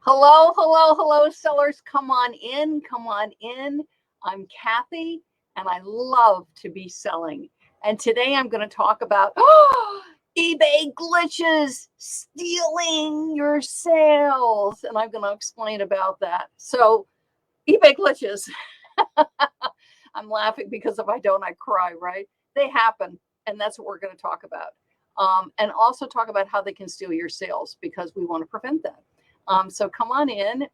Hello, hello, hello, sellers. Come on in, come on in. I'm Kathy, and I love to be selling. And today I'm going to talk about eBay glitches stealing your sales. And I'm going to explain about that. So, eBay glitches. I'm laughing because if I don't, I cry, right? They happen. And that's what we're going to talk about. And also talk about how they can steal your sales because we want to prevent that. So come on in.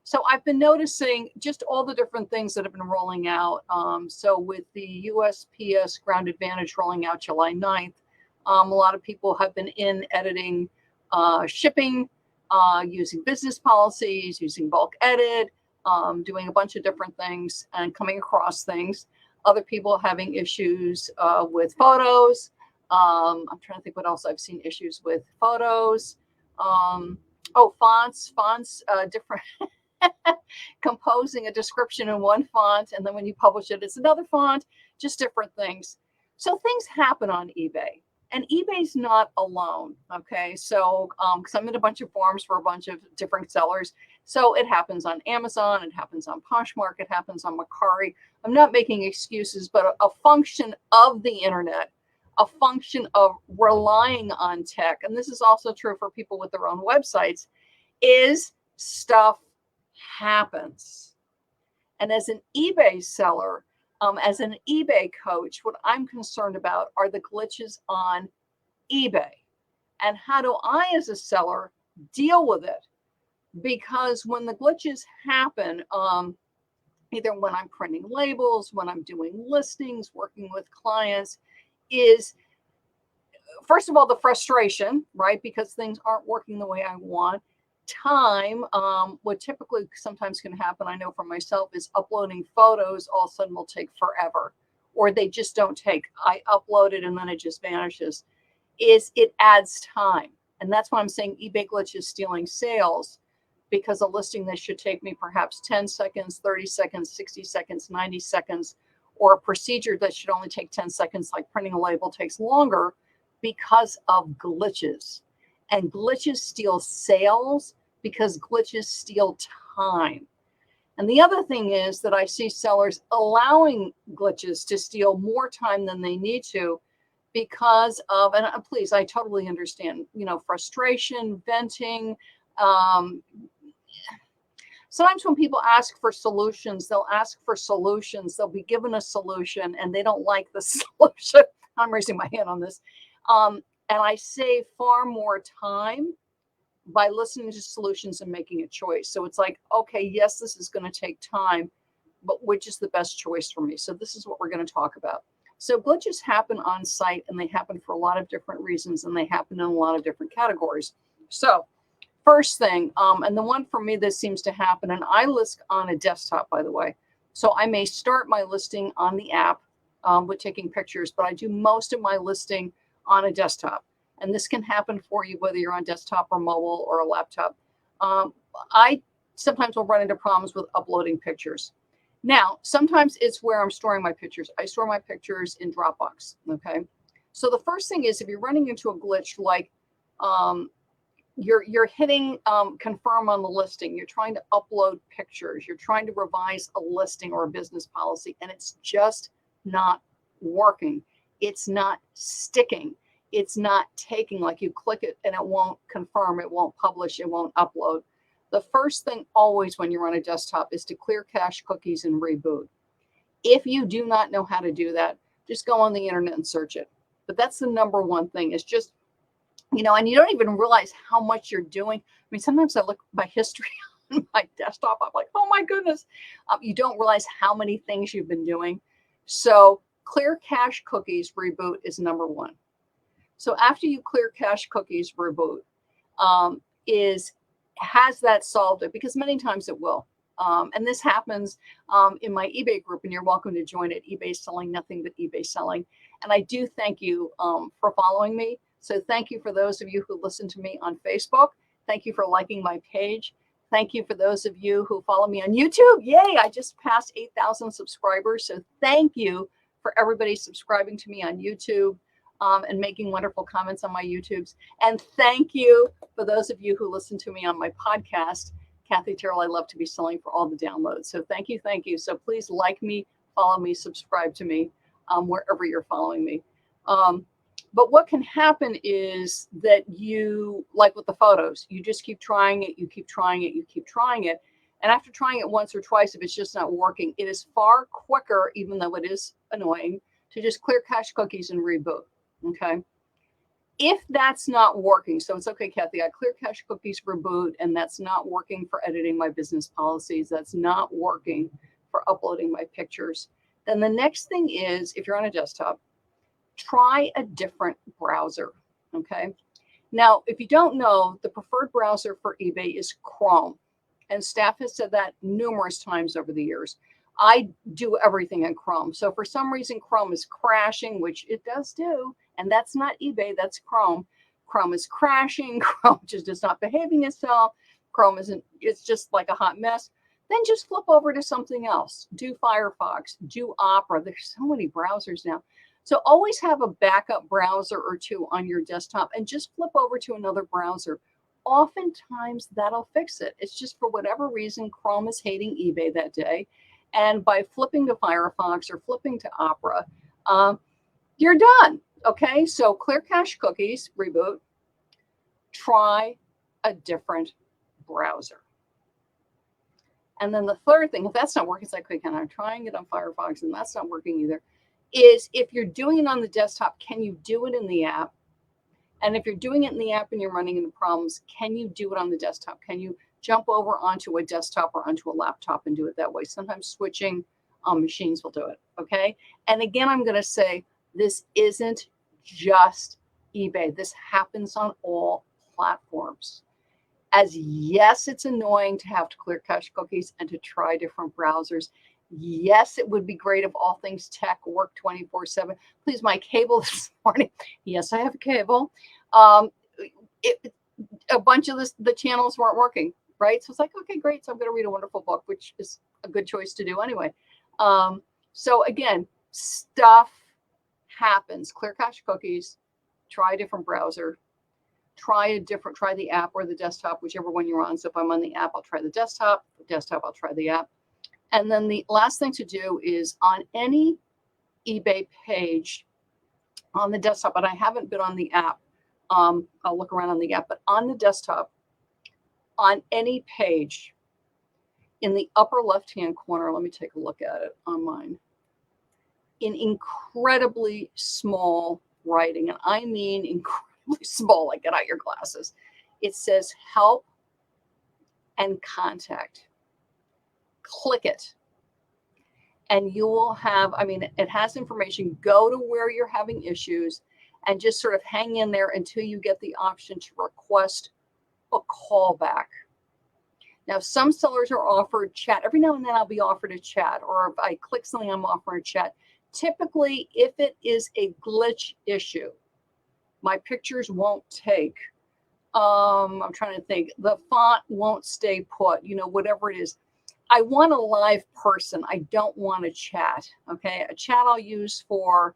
So I've been noticing just all the different things that have been rolling out. So with the USPS Ground Advantage rolling out July 9th, a lot of people have been in editing shipping, using business policies, using bulk edit, doing a bunch of different things and coming across things. Other people having issues with photos. I'm trying to think what else I've seen issues with photos. Fonts, different, composing a description in one font, and then when you publish it, it's another font, just different things. So things happen on eBay, and eBay's not alone, okay? So because I'm in a bunch of forums for a bunch of different sellers, so it happens on Amazon, it happens on Poshmark, it happens on Mercari. I'm not making excuses, but a function of the internet, a function of relying on tech, and this is also true for people with their own websites, is stuff happens. And as an eBay seller, as an eBay coach, what I'm concerned about are the glitches on eBay. And how do I, as a seller, deal with it? Because when the glitches happen, either when I'm printing labels, when I'm doing listings, working with clients, is first of all the frustration, right? Because things aren't working the way I want. Time, what typically sometimes can happen, I know for myself, is uploading photos all of a sudden will take forever, or they just don't take. I upload it and then it just vanishes. It adds time. And that's why I'm saying eBay glitch is stealing sales, because a listing that should take me perhaps 10 seconds, 30 seconds, 60 seconds, 90 seconds, or a procedure that should only take 10 seconds, like printing a label, takes longer because of glitches. And glitches steal sales because glitches steal time. And the other thing is that I see sellers allowing glitches to steal more time than they need to because of, and please, I totally understand, frustration, venting. Sometimes when people ask for solutions, they'll ask for solutions. They'll be given a solution and they don't like the solution. I'm raising my hand on this. And I save far more time by listening to solutions and making a choice. So it's like, okay, yes, this is going to take time, but which is the best choice for me? So this is what we're going to talk about. So glitches happen on site, and they happen for a lot of different reasons, and they happen in a lot of different categories. So first thing, and the one for me that seems to happen, and I list on a desktop, by the way. So I may start my listing on the app with taking pictures, but I do most of my listing on a desktop. And this can happen for you whether you're on desktop or mobile or a laptop. I sometimes will run into problems with uploading pictures. Now, sometimes it's where I'm storing my pictures. I store my pictures in Dropbox, okay? So the first thing is, if you're running into a glitch, like you're hitting confirm on the listing, you're trying to upload pictures, you're trying to revise a listing or a business policy, and it's just not working. It's not sticking. It's not taking, like you click it and it won't confirm, it won't publish, it won't upload. The first thing always when you're on a desktop is to clear cache cookies and reboot. If you do not know how to do that, just go on the internet and search it. But that's the number one thing, is just, and you don't even realize how much you're doing. I mean, sometimes I look at my history on my desktop, I'm like, oh my goodness. You don't realize how many things you've been doing. So clear cache cookies, reboot is number one. So after you clear cache cookies, reboot, has that solved it? Because many times it will. And this happens in my eBay group, and you're welcome to join it. eBay Selling, nothing but eBay selling. And I do thank you for following me. So thank you for those of you who listen to me on Facebook. Thank you for liking my page. Thank you for those of you who follow me on YouTube. Yay, I just passed 8,000 subscribers. So thank you for everybody subscribing to me on YouTube. and making wonderful comments on my YouTubes. And thank you for those of you who listen to me on my podcast, Kathy Terrell. I love to be selling for all the downloads. So thank you, thank you. So please like me, follow me, subscribe to me wherever you're following me. But what can happen is that you, like with the photos, you just keep trying it, you keep trying it, you keep trying it. And after trying it once or twice, if it's just not working, it is far quicker, even though it is annoying, to just clear cache cookies and reboot. Okay. If that's not working, so it's okay, Kathy, I clear cache cookies, reboot, and that's not working for editing my business policies, that's not working for uploading my pictures, then the next thing is, if you're on a desktop, try a different browser. Okay. Now, if you don't know, the preferred browser for eBay is Chrome. And staff has said that numerous times over the years. I do everything in Chrome. So for some reason, Chrome is crashing, which it does do. And that's not eBay, that's Chrome. Chrome is crashing. Chrome just is not behaving itself. Chrome isn't, it's just like a hot mess. Then just flip over to something else. Do Firefox, do Opera. There's so many browsers now. So always have a backup browser or two on your desktop and just flip over to another browser. Oftentimes that'll fix it. It's just for whatever reason, Chrome is hating eBay that day. And by flipping to Firefox or flipping to Opera, you're done. Okay, so clear cache cookies, reboot, try a different browser. And then the third thing, if that's not working, it's like, okay, I'm trying it on Firefox and that's not working either, is if you're doing it on the desktop, can you do it in the app? And if you're doing it in the app and you're running into problems, can you do it on the desktop? Can you jump over onto a desktop or onto a laptop and do it that way? Sometimes switching machines will do it, okay? And again, I'm going to say this isn't just eBay. This happens on all platforms. As yes, it's annoying to have to clear cache cookies and to try different browsers. Yes, it would be great if all things tech work 24/7. Please, my cable this morning. Yes, I have a cable. A bunch of the channels weren't working, right? So it's like, okay, great. So I'm going to read a wonderful book, which is a good choice to do anyway. So again, stuff happens. Clear cache cookies, try a different browser, try the app or the desktop, whichever one you're on. So if I'm on the app, I'll try the desktop. The desktop, I'll try the app. And then the last thing to do is on any eBay page on the desktop, and I haven't been on the app. I'll look around on the app, but on the desktop, on any page, in the upper left-hand corner, let me take a look at it on mine, in incredibly small writing, and I mean incredibly small, like get out your glasses, it says help and contact. Click it. And you will have, I mean, it has information. Go to where you're having issues and just sort of hang in there until you get the option to request a callback. Now, some sellers are offered chat. Every now and then I'll be offered a chat, or if I click something, I'm offered a chat. Typically, if it is a glitch issue, my pictures won't take. I'm trying to think. The font won't stay put, you know, whatever it is. I want a live person. I don't want a chat. Okay. A chat I'll use for,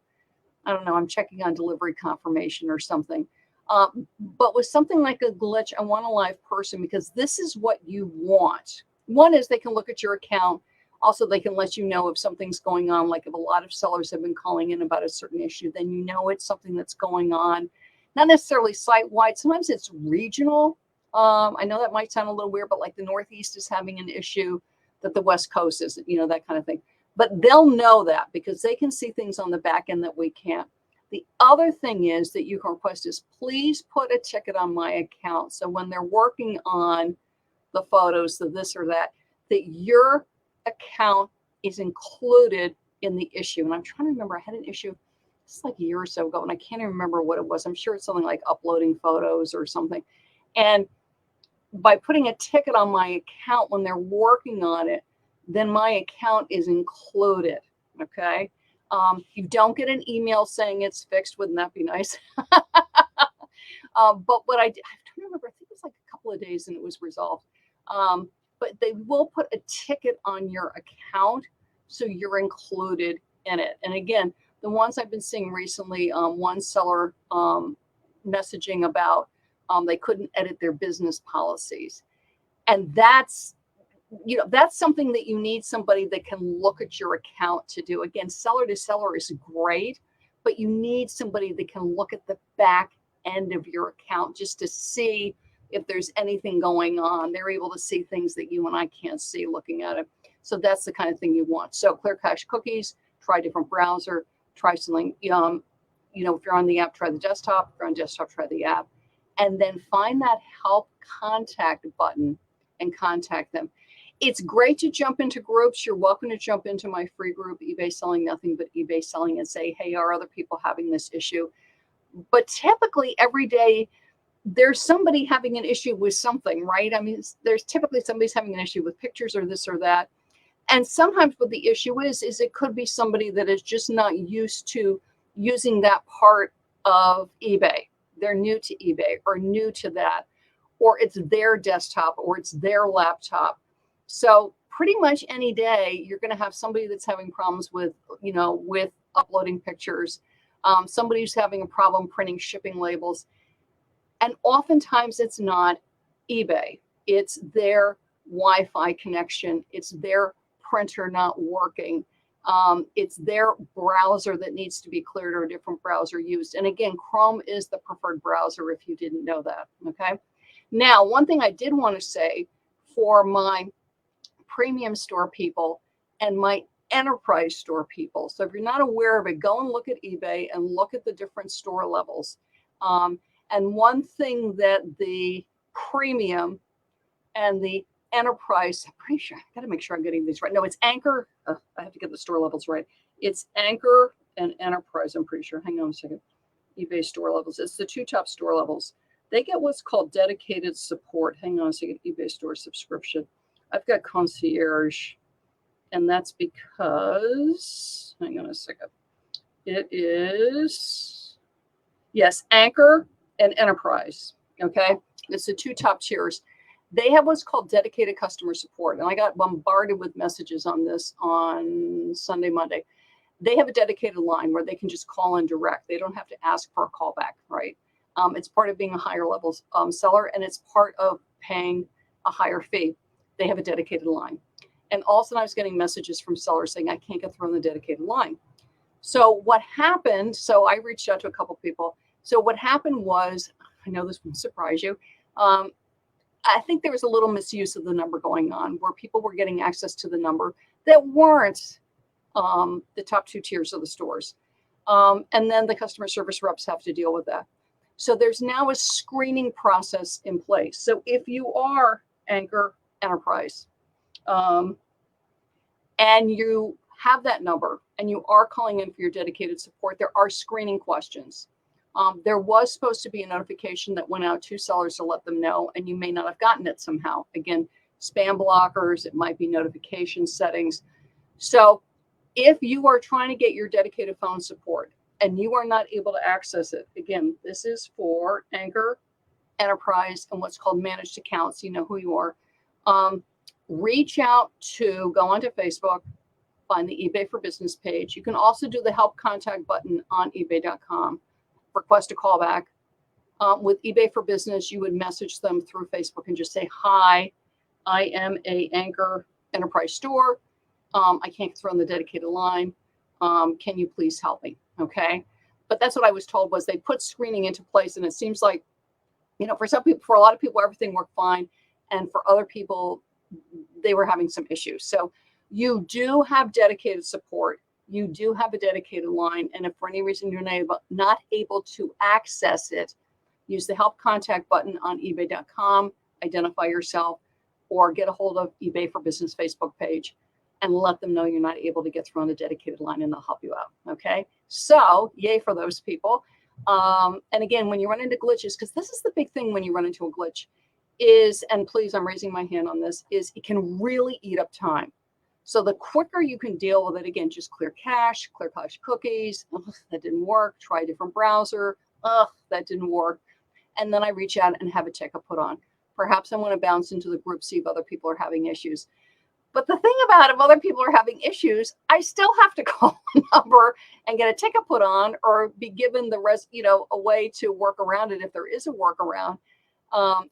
I don't know, I'm checking on delivery confirmation or something. But with something like a glitch, I want a live person because this is what you want. One is they can look at your account. Also, they can let you know if something's going on. Like if a lot of sellers have been calling in about a certain issue, then you know it's something that's going on. Not necessarily site-wide. Sometimes it's regional. I know that might sound a little weird, but like the Northeast is having an issue that the West Coast isn't, you know, that kind of thing. But they'll know that because they can see things on the back end that we can't. The other thing is that you can request is please put a ticket on my account. So when they're working on the photos, the this or that your account is included in the issue. And I'm trying to remember, I had an issue, it's like a year or so ago, and I can't even remember what it was. I'm sure it's something like uploading photos or something. And by putting a ticket on my account when they're working on it, then my account is included, okay? You don't get an email saying it's fixed. Wouldn't that be nice? But what I did, I don't remember, I think it was like a couple of days and it was resolved. But they will put a ticket on your account so you're included in it. And again, The ones I've been seeing recently, one seller messaging about they couldn't edit their business policies. And that's, that's something that you need somebody that can look at your account to do. Again, seller to seller is great, but you need somebody that can look at the back end of your account just to see if there's anything going on. They're able to see things that you and I can't see looking at it. So that's the kind of thing you want. So clear cache cookies, try a different browser, try something, if you're on the app, try the desktop. If you're on desktop, try the app. And then find that help contact button and contact them. It's great to jump into groups. You're welcome to jump into my free group, eBay Selling Nothing But eBay Selling, and say, hey, are other people having this issue? But typically every day, there's somebody having an issue with something, right? I mean, there's typically somebody's having an issue with pictures or this or that. And sometimes what the issue is it could be somebody that is just not used to using that part of eBay. They're new to eBay or new to that, or it's their desktop or it's their laptop. So pretty much any day, you're going to have somebody that's having problems with, with uploading pictures, somebody who's having a problem printing shipping labels. And oftentimes it's not eBay. It's their Wi-Fi connection. It's their printer not working. It's their browser that needs to be cleared or a different browser used. And again, Chrome is the preferred browser if you didn't know that, okay? Now, one thing I did want to say for my premium store people and my enterprise store people. So if you're not aware of it, go and look at eBay and look at the different store levels. And one thing that the premium and the enterprise, I'm pretty sure, I got to make sure I'm getting these right. No, it's Anchor. I have to get the store levels right. It's Anchor and Enterprise, I'm pretty sure. Hang on a second. eBay store levels. It's the two top store levels. They get what's called dedicated support. Hang on a second. eBay store subscription. I've got concierge, and that's because, hang on a second. It is, yes, Anchor and Enterprise, okay? It's the two top tiers. They have what's called dedicated customer support, and I got bombarded with messages on this on Sunday, Monday. They have a dedicated line where they can just call in direct. They don't have to ask for a callback, right? It's part of being a higher level seller, and it's part of paying a higher fee. They have a dedicated line. And also I was getting messages from sellers saying, I can't get through on the dedicated line. So what happened, so I reached out to a couple people. So what happened was, I know this won't surprise you, I think there was a little misuse of the number going on where people were getting access to the number that weren't the top two tiers of the stores. And then the customer service reps have to deal with that. So there's now a screening process in place. So if you are Anchor Enterprise and you have that number and you are calling in for your dedicated support, there are screening questions. There was supposed to be a notification that went out to sellers to let them know, and you may not have gotten it somehow. Again, spam blockers, it might be notification settings. So if you are trying to get your dedicated phone support and you are not able to access it, again, this is for Anchor Enterprise and what's called managed accounts. You know who you are. Reach out to, go onto Facebook, find the eBay for Business page. You can also do the help contact button on ebay.com. Request a callback. With eBay for Business, you would message them through Facebook and just say, hi, I am a Anchor Enterprise store. I can't get through on the dedicated line. Can you please help me? Okay. But that's what I was told was they put screening into place, and it seems like, for some people, for a lot of people, everything worked fine. And for other people, they were having some issues. So you do have dedicated support. You do have a dedicated line. And if for any reason you're not able to access it, use the help contact button on ebay.com, identify yourself, or get a hold of eBay for Business Facebook page and let them know you're not able to get through on the dedicated line, and they'll help you out. Okay. So yay for those people. And again, when you run into glitches, because this is the big thing when you run into a glitch is, and please, I'm raising my hand on this, is it can really eat up time. So the quicker you can deal with it, again, just clear cache cookies. Ugh, that didn't work. Try a different browser. Ugh, that didn't work. And then I reach out and have a checkup put on. Perhaps I want to bounce into the group, see if other people are having issues. But the thing about if other people are having issues, I still have to call a number and get a ticket put on or be given the rest, a way to work around it if there is a workaround.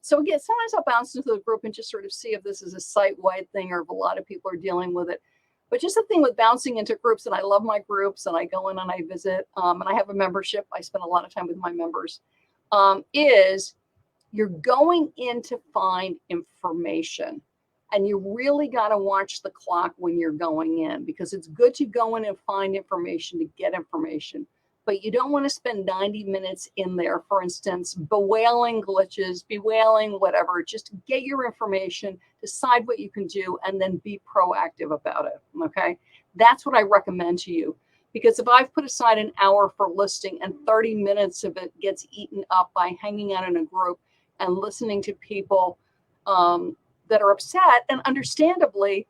So again, sometimes I'll bounce into the group and just sort of see if this is a site-wide thing or if a lot of people are dealing with it. But just the thing with bouncing into groups, and I love my groups, and I go in and I visit, and I have a membership. I spend a lot of time with my members, is you're going in to find information. And you really got to watch the clock when you're going in, because it's good to go in and find information to get information. But you don't want to spend 90 minutes in there, for instance, bewailing glitches, bewailing whatever. Just get your information, decide what you can do, and then be proactive about it. Okay. That's what I recommend to you. Because if I've put aside an hour for listing and 30 minutes of it gets eaten up by hanging out in a group and listening to people that are upset, and understandably,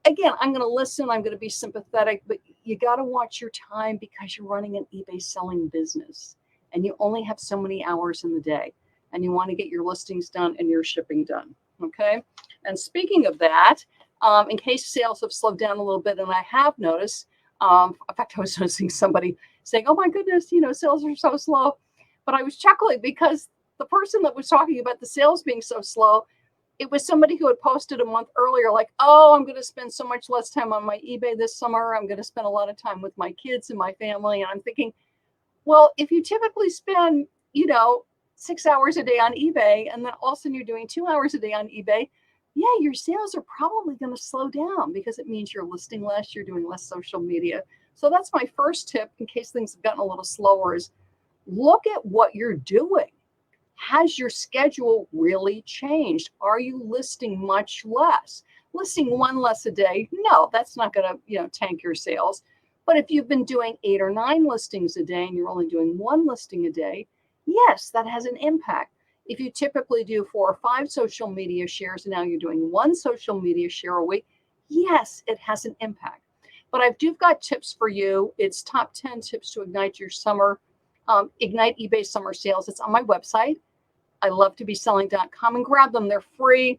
again, I'm going to listen, I'm going to be sympathetic, but you got to watch your time because you're running an eBay selling business and you only have so many hours in the day and you want to get your listings done and your shipping done. Okay. And speaking of that, in case sales have slowed down a little bit, and I have noticed, in fact, I was noticing somebody saying, oh my goodness, sales are so slow. But I was chuckling because the person that was talking about the sales being so slow, it was somebody who had posted a month earlier, like, oh, I'm going to spend so much less time on my eBay this summer. I'm going to spend a lot of time with my kids and my family. And I'm thinking, well, if you typically spend, 6 hours a day on eBay, and then all of a sudden you're doing 2 hours a day on eBay, yeah, your sales are probably going to slow down because it means you're listing less, you're doing less social media. So that's my first tip in case things have gotten a little slower, is look at what you're doing. Has your schedule really changed? Are you listing much less? Listing one less a day? No, that's not going to, tank your sales. But if you've been doing 8 or 9 listings a day and you're only doing 1 listing a day, yes, that has an impact. If you typically do 4 or 5 social media shares and now you're doing 1 social media share a week, yes, it has an impact. But I've got tips for you. It's top 10 tips to ignite your summer, ignite eBay summer sales. It's on my website, ilovetobeselling.com, and grab them. They're free.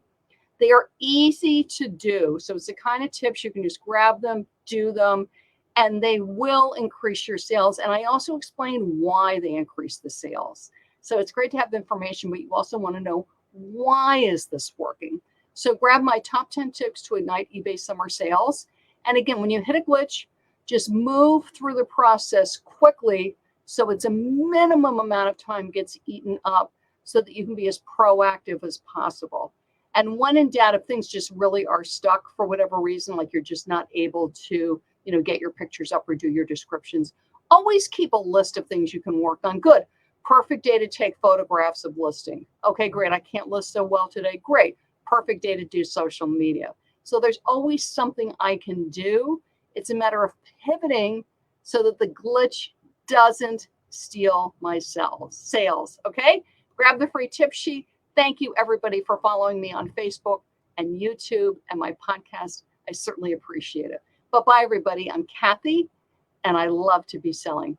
They are easy to do. So it's the kind of tips you can just grab them, do them, and they will increase your sales. And I also explain why they increase the sales. So it's great to have the information, but you also want to know, why is this working? So grab my top 10 tips to ignite eBay summer sales. And again, when you hit a glitch, just move through the process quickly so it's a minimum amount of time gets eaten up, so that you can be as proactive as possible. And when in doubt, if things just really are stuck for whatever reason, like you're just not able to, get your pictures up or do your descriptions, always keep a list of things you can work on. Good. Perfect day to take photographs of listing. Okay, great. I can't list so well today. Great. Perfect day to do social media. So there's always something I can do. It's a matter of pivoting so that the glitch doesn't steal my sales. Okay. Grab the free tip sheet. Thank you, everybody, for following me on Facebook and YouTube and my podcast. I certainly appreciate it. But bye, everybody. I'm Kathy, and I love to be selling.